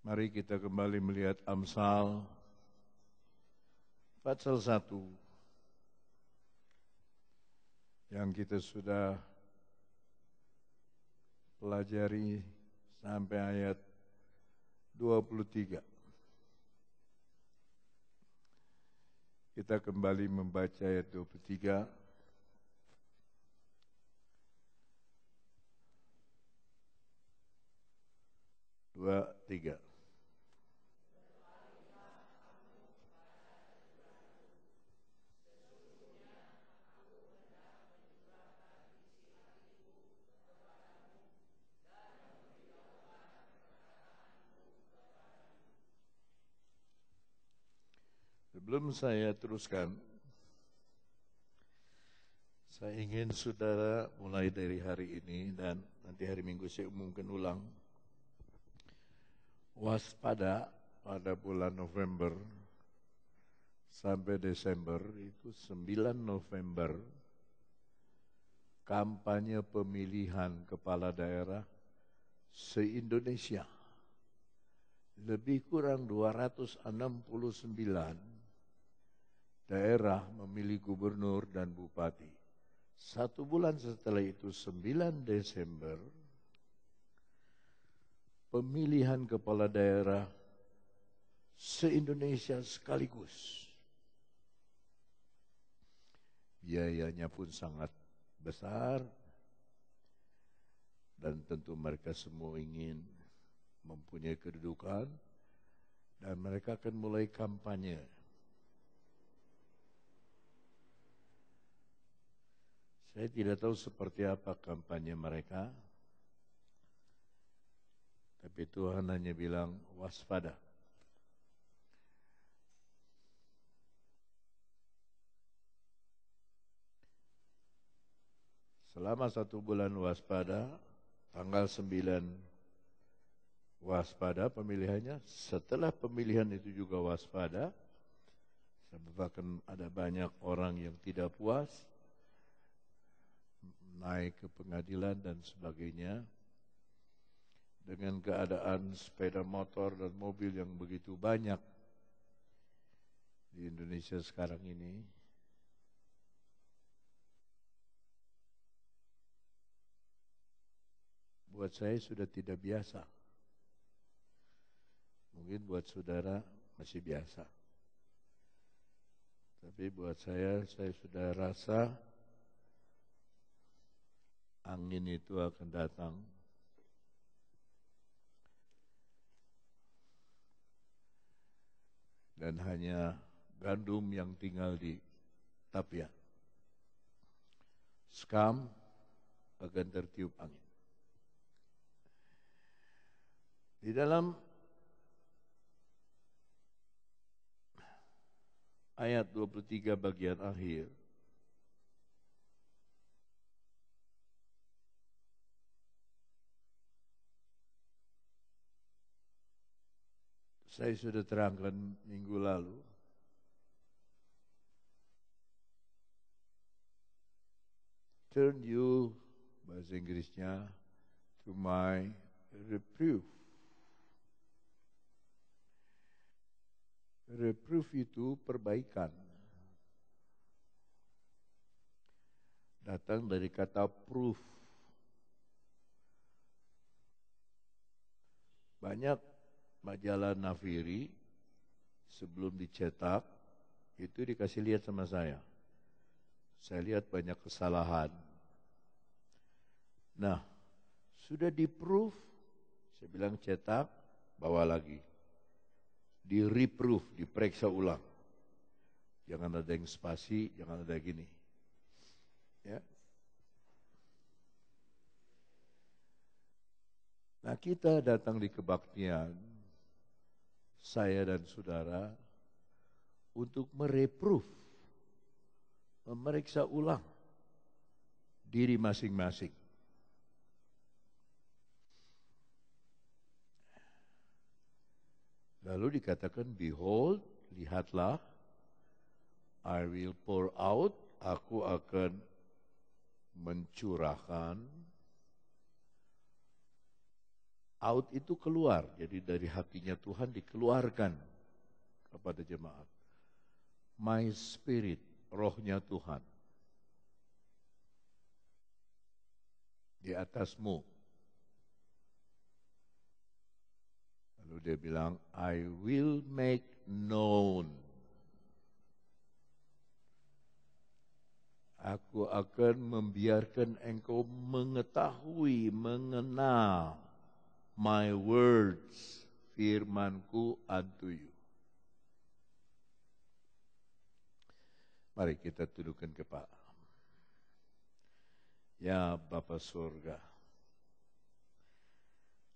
Mari kita kembali melihat Amsal pasal 1 yang kita sudah pelajari sampai ayat 23. Kita kembali membaca ayat 23. Dua, tiga. Sebelum saya teruskan, saya ingin saudara mulai dari hari ini dan nanti hari Minggu saya umumkan ulang. Waspada pada bulan November sampai Desember, itu 9 November, kampanye pemilihan kepala daerah se-Indonesia. Lebih kurang 269 daerah memilih gubernur dan bupati. 1 bulan setelah itu, 9 Desember, pemilihan kepala daerah se-Indonesia sekaligus. Biayanya pun sangat besar dan tentu mereka semua ingin mempunyai kedudukan dan mereka akan mulai kampanye. Saya tidak tahu seperti apa kampanye mereka, tapi Tuhan hanya bilang waspada. Selama 1 bulan waspada, tanggal 9 waspada pemilihannya. Setelah pemilihan itu juga waspada, sebab akan ada banyak orang yang tidak puas, naik ke pengadilan dan sebagainya. Dengan keadaan sepeda motor dan mobil yang begitu banyak di Indonesia sekarang ini, buat saya sudah tidak biasa. Mungkin buat saudara masih biasa. Tapi buat saya sudah rasa angin itu akan datang. Dan hanya gandum yang tinggal di tapia. Skam akan tertiup angin. Di dalam ayat 23 bagian akhir, saya sudah terangkan minggu lalu. Turn you, bahasa Inggrisnya, to my reproof. Reproof itu perbaikan. Datang dari kata proof. Banyak majalah Nafiri sebelum dicetak itu dikasih lihat sama saya. Saya lihat banyak kesalahan. Nah, sudah di-proof, saya bilang cetak, bawa lagi. Di-reproof, diperiksa ulang. Jangan ada yang spasi, jangan ada gini. Ya. Nah, kita datang di kebaktian, saya dan saudara, untuk mereproof, memeriksa ulang diri masing-masing. Lalu dikatakan, behold, lihatlah, I will pour out, aku akan mencurahkan Out itu keluar, jadi dari hatinya Tuhan dikeluarkan kepada jemaat. My spirit, rohnya Tuhan di atasmu. Lalu dia bilang, I will make known. Aku akan membiarkan engkau mengetahui, mengenal my words, firmanku unto you. Mari kita tundukkan kepala. Ya Bapa Surga,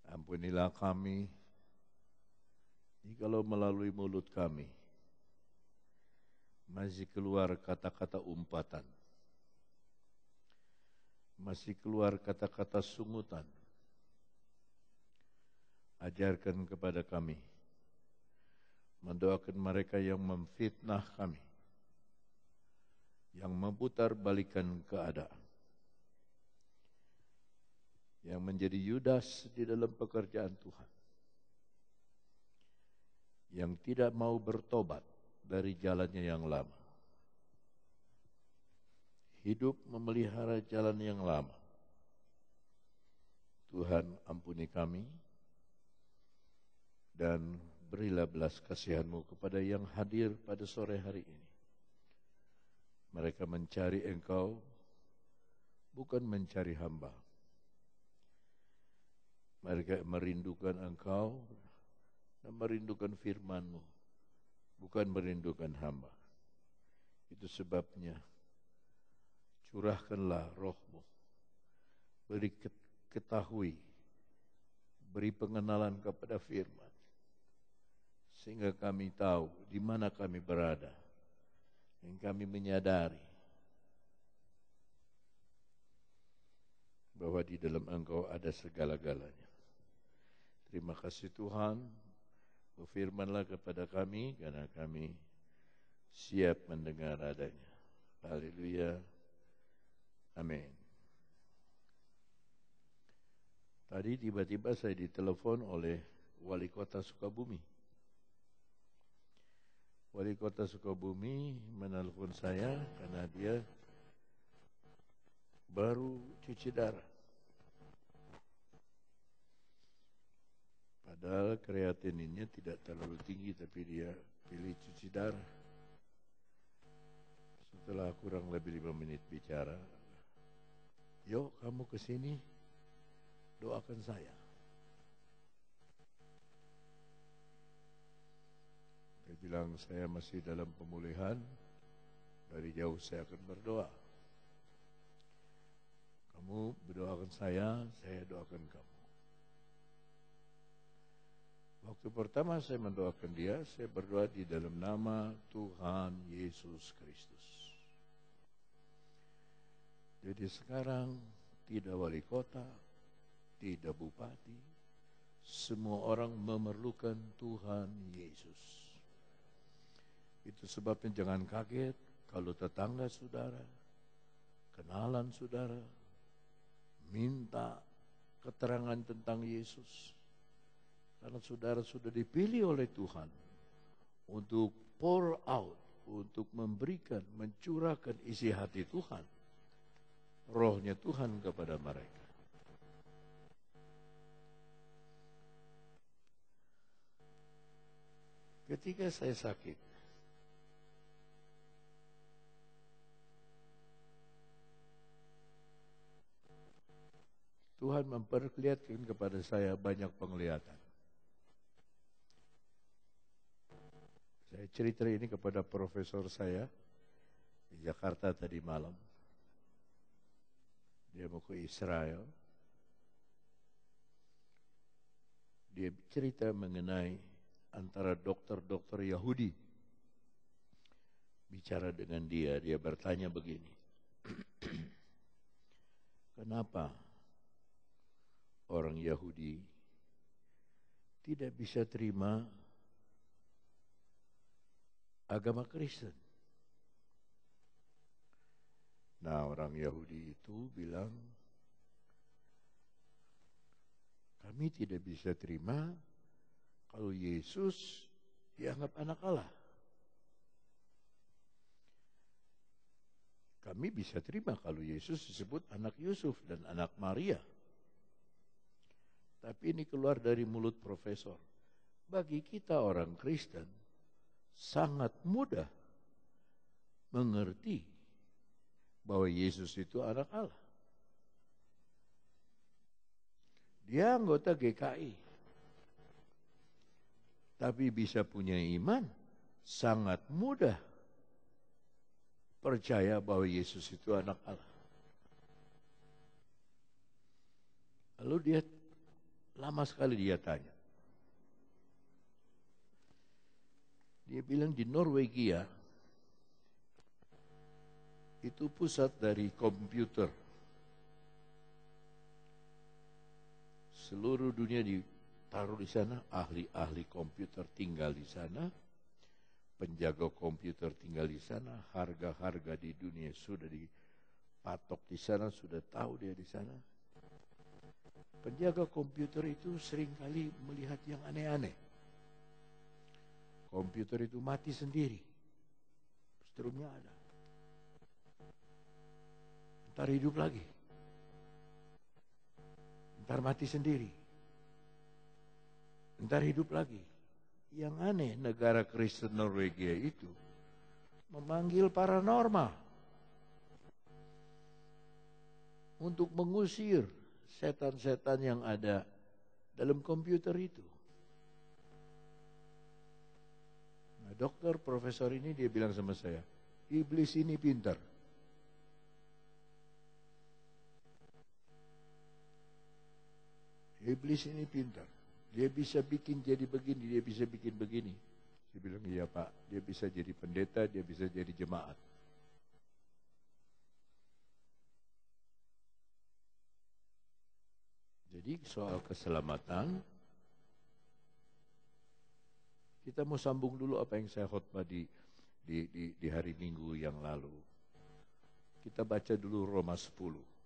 ampunilah kami jikalau melalui mulut kami masih keluar kata-kata umpatan, masih keluar kata-kata sungutan. Ajarkan kepada kami, mendoakan mereka yang memfitnah kami, yang memutarbalikkan keadaan, yang menjadi Yudas di dalam pekerjaan Tuhan, yang tidak mau bertobat dari jalannya yang lama, hidup memelihara jalan yang lama. Tuhan, ampuni kami, dan berilah belas kasihan-Mu kepada yang hadir pada sore hari ini. Mereka mencari Engkau, bukan mencari hamba. Mereka merindukan Engkau dan merindukan firman-Mu, bukan merindukan hamba. Itu sebabnya curahkanlah roh-Mu, beri ketahui, beri pengenalan kepada firman, sehingga kami tahu di mana kami berada, dan kami menyadari bahwa di dalam Engkau ada segala-galanya. Terima kasih Tuhan, berfirmanlah kepada kami, karena kami siap mendengar adanya. Haleluya. Amin. Tadi tiba-tiba saya ditelepon oleh Wali Kota Sukabumi. Wali Kota Sukabumi menelpon saya karena dia baru cuci darah. Padahal kreatininnya tidak terlalu tinggi, tapi dia pilih cuci darah. Setelah kurang lebih 5 menit bicara, yuk kamu ke sini, doakan saya. Dia bilang, saya masih dalam pemulihan, dari jauh saya akan berdoa. Kamu berdoakan saya doakan kamu. Waktu pertama saya mendoakan dia, saya berdoa di dalam nama Tuhan Yesus Kristus. Jadi sekarang tidak wali kota, tidak bupati, semua orang memerlukan Tuhan Yesus. Itu sebabnya jangan kaget kalau tetangga saudara, kenalan saudara, minta keterangan tentang Yesus. Karena saudara sudah dipilih oleh Tuhan untuk pour out, untuk memberikan, mencurahkan isi hati Tuhan, rohnya Tuhan kepada mereka. Ketika saya sakit, Tuhan memperlihatkan kepada saya banyak penglihatan. Saya cerita ini kepada profesor saya di Jakarta tadi malam. Dia mau ke Israel. Dia cerita mengenai antara dokter-dokter Yahudi. Bicara dengan dia bertanya begini. Kenapa orang Yahudi tidak bisa terima agama Kristen? Nah, orang Yahudi itu bilang, Kami tidak bisa terima kalau Yesus dianggap anak Allah. Kami bisa terima kalau Yesus disebut anak Yusuf dan anak Maria. Tapi ini keluar dari mulut profesor. Bagi kita orang Kristen, sangat mudah mengerti bahwa Yesus itu anak Allah. Dia anggota GKI. Tapi bisa punya iman, sangat mudah percaya bahwa Yesus itu anak Allah. Lalu dia lama sekali dia tanya. Dia bilang di Norwegia itu pusat dari komputer. Seluruh dunia ditaruh di sana, ahli-ahli komputer tinggal di sana, penjaga komputer tinggal di sana, harga-harga di dunia sudah dipatok di sana, sudah tahu dia di sana. Penjaga komputer itu seringkali melihat yang aneh-aneh. Komputer itu mati sendiri, strumnya ada. Ntar hidup lagi. Ntar mati sendiri. Ntar hidup lagi. Yang aneh, negara Kristen Norwegia itu memanggil paranormal untuk mengusir setan-setan yang ada dalam komputer itu. Nah, dokter profesor ini dia bilang sama saya, iblis ini pintar. Iblis ini pintar. Dia bisa bikin jadi begini, dia bisa bikin begini. Saya bilang, iya Pak, dia bisa jadi pendeta, dia bisa jadi jemaat. Jadi soal keselamatan, kita mau sambung dulu apa yang saya khotbah di hari Minggu yang lalu. Kita baca dulu Roma 10.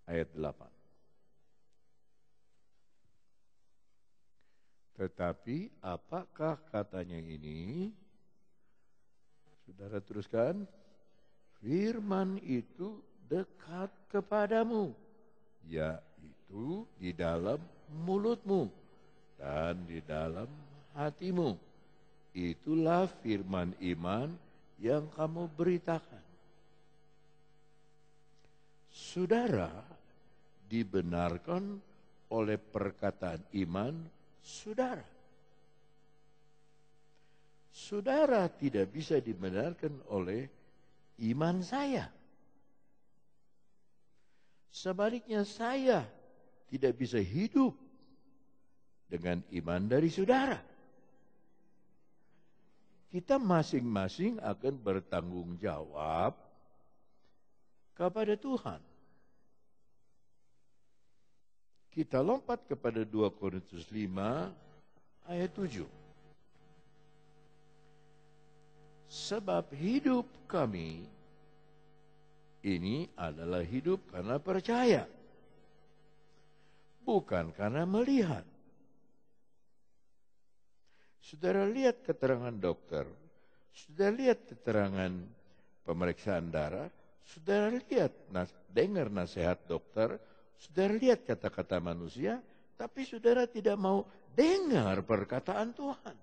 Ayat 8. Tetapi apakah katanya ini? Saudara teruskan. Firman itu dekat kepadamu, yaitu di dalam mulutmu dan di dalam hatimu. Itulah firman iman yang kamu beritakan. Saudara dibenarkan oleh perkataan iman saudara. Saudara tidak bisa dibenarkan oleh iman saya. Sebaliknya saya tidak bisa hidup dengan iman dari saudara. Kita masing-masing akan bertanggung jawab kepada Tuhan. Kita lompat kepada 2 Korintus 5 ayat 7. Sebab hidup kami ini adalah hidup karena percaya, bukan karena melihat. Saudara lihat keterangan dokter, saudara lihat keterangan pemeriksaan darah, saudara lihat, dengar nasihat dokter, saudara lihat kata-kata manusia, tapi saudara tidak mau dengar perkataan Tuhan.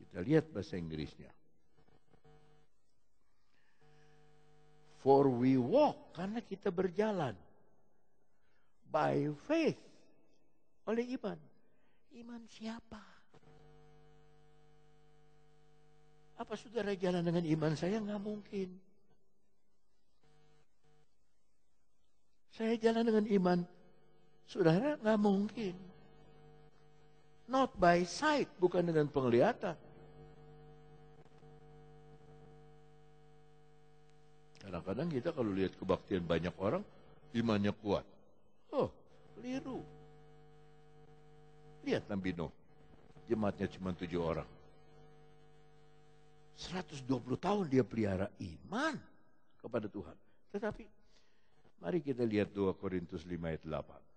Kita lihat bahasa Inggrisnya. For we walk, karena kita berjalan. By faith, oleh iman. Iman siapa? Apa saudara jalan dengan iman saya? Nggak mungkin. Saya jalan dengan iman saudara? Nggak mungkin. Not by sight, bukan dengan penglihatan. Kadang-kadang kita kalau lihat kebaktian banyak orang, imannya kuat. Oh, keliru. Lihat Nabi Nuh, jemaatnya cuma 7 orang. 120 tahun dia pelihara iman kepada Tuhan. Tetapi mari kita lihat 2 Korintus 5 ayat 8.